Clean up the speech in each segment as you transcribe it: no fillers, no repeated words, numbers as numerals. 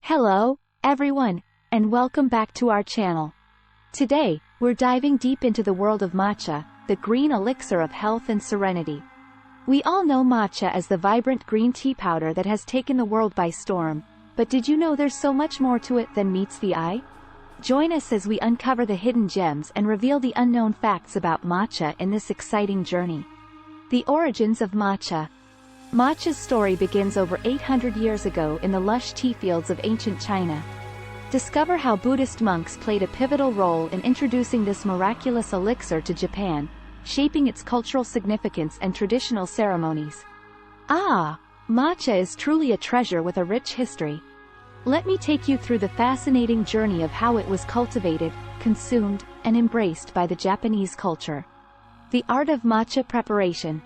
Hello, everyone, and welcome back to our channel. Today, we're diving deep into the world of matcha, the green elixir of health and serenity. We all know matcha as the vibrant green tea powder that has taken the world by storm, but did you know there's so much more to it than meets the eye? Join us as we uncover the hidden gems and reveal the unknown facts about matcha in this exciting journey. The origins of matcha. Matcha's story begins over 800 years ago in the lush tea fields of ancient China. Discover how Buddhist monks played a pivotal role in introducing this miraculous elixir to Japan, shaping its cultural significance and traditional ceremonies. Matcha is truly a treasure with a rich history. Let me take you through the fascinating journey of how it was cultivated, consumed, and embraced by the Japanese culture. The art of matcha preparation.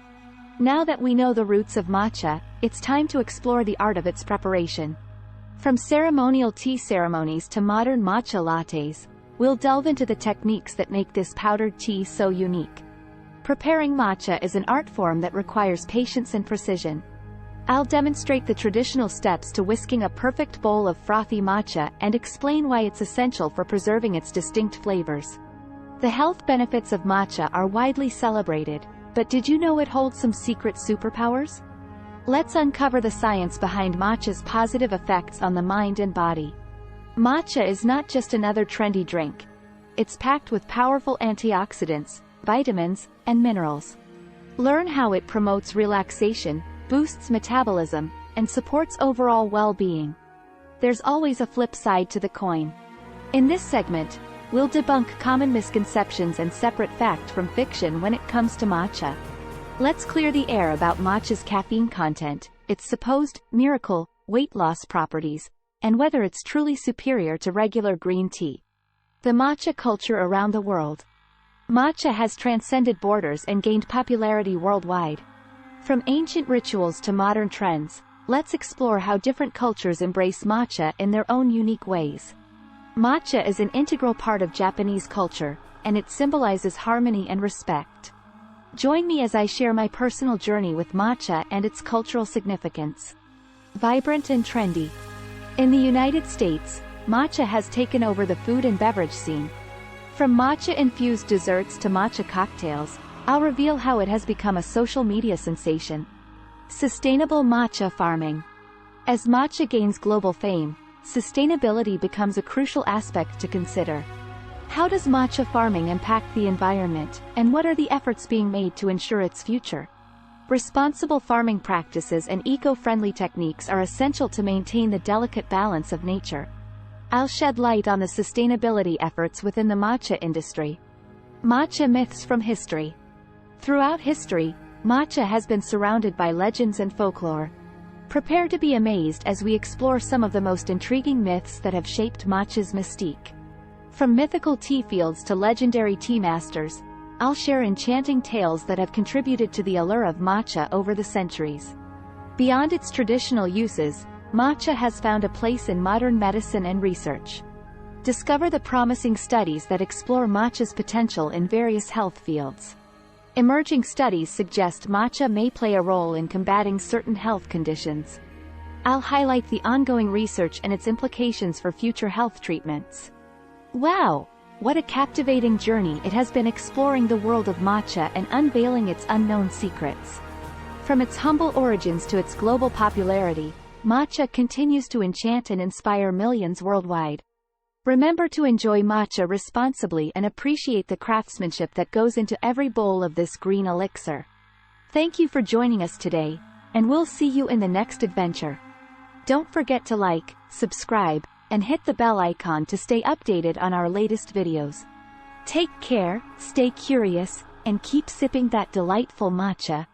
Now that we know the roots of matcha, it's time to explore the art of its preparation. From ceremonial tea ceremonies to modern matcha lattes, we'll delve into the techniques that make this powdered tea so unique. Preparing matcha is an art form that requires patience and precision. I'll demonstrate the traditional steps to whisking a perfect bowl of frothy matcha and explain why it's essential for preserving its distinct flavors. The health benefits of matcha are widely celebrated, but did you know it holds some secret superpowers? Let's uncover the science behind matcha's positive effects on the mind and body. Matcha is not just another trendy drink. It's packed with powerful antioxidants, vitamins, and minerals. Learn how it promotes relaxation, boosts metabolism, and supports overall well-being. There's always a flip side to the coin. In this segment, we'll debunk common misconceptions and separate fact from fiction when it comes to matcha. Let's clear the air about matcha's caffeine content, its supposed miracle weight loss properties, and whether it's truly superior to regular green tea. The matcha culture around the world. Matcha has transcended borders and gained popularity worldwide. From ancient rituals to modern trends, let's explore how different cultures embrace matcha in their own unique ways. Matcha is an integral part of Japanese culture, and it symbolizes harmony and respect. Join me as I share my personal journey with matcha and its cultural significance. Vibrant and trendy. In the United States, matcha has taken over the food and beverage scene. From matcha-infused desserts to matcha cocktails, I'll reveal how it has become a social media sensation. Sustainable matcha farming. As matcha gains global fame, sustainability becomes a crucial aspect to consider. How does matcha farming impact the environment, and what are the efforts being made to ensure its future? Responsible farming practices and eco-friendly techniques are essential to maintain the delicate balance of nature. I'll shed light on the sustainability efforts within the matcha industry. Matcha myths from history. Throughout history, matcha has been surrounded by legends and folklore. Prepare to be amazed as we explore some of the most intriguing myths that have shaped matcha's mystique. From mythical tea fields to legendary tea masters, I'll share enchanting tales that have contributed to the allure of matcha over the centuries. Beyond its traditional uses, matcha has found a place in modern medicine and research. Discover the promising studies that explore matcha's potential in various health fields. Emerging studies suggest matcha may play a role in combating certain health conditions. I'll highlight the ongoing research and its implications for future health treatments. Wow! What a captivating journey it has been exploring the world of matcha and unveiling its unknown secrets. From its humble origins to its global popularity, matcha continues to enchant and inspire millions worldwide. Remember to enjoy matcha responsibly and appreciate the craftsmanship that goes into every bowl of this green elixir. Thank you for joining us today, and we'll see you in the next adventure. Don't forget to like, subscribe, and hit the bell icon to stay updated on our latest videos. Take care, stay curious, and keep sipping that delightful matcha.